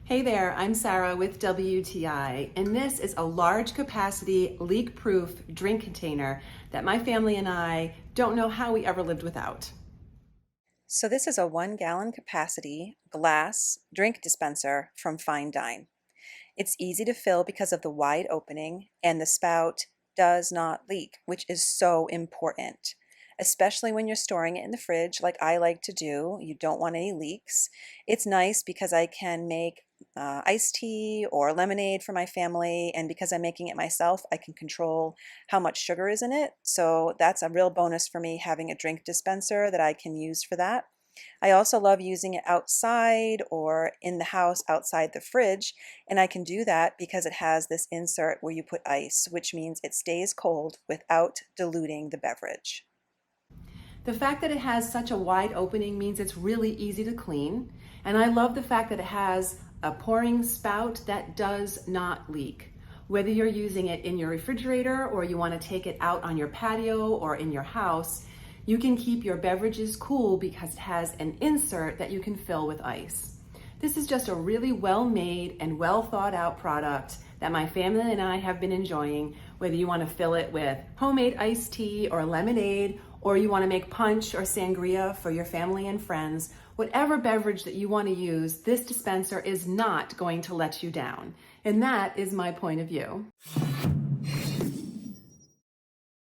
Hey there, I'm Sarah with WTI, and this is a large capacity, leak-proof drink container that my family and I don't know how we ever lived without. So this is a 1 gallon capacity glass drink dispenser from FineDine. It's easy to fill because of the wide opening, and the spout does not leak, which is so important, especially when you're storing it in the fridge like I like to do. You don't want any leaks. It's nice because I can make iced tea or lemonade for my family, and because I'm making it myself, I can control how much sugar is in it. So that's a real bonus for me, having a drink dispenser that I can use for that. I also love using it outside or in the house outside the fridge, and I can do that because it has this insert where you put ice, which means it stays cold without diluting the beverage. The fact that it has such a wide opening means it's really easy to clean, and I love the fact that it has a pouring spout that does not leak. Whether you're using it in your refrigerator or you want to take it out on your patio or in your house, you can keep your beverages cool because it has an insert that you can fill with ice. This is just a really well-made and well thought out product that my family and I have been enjoying, whether you want to fill it with homemade iced tea or lemonade, or you want to make punch or sangria for your family and friends. Whatever beverage that you want to use, this dispenser is not going to let you down. And that is my point of view.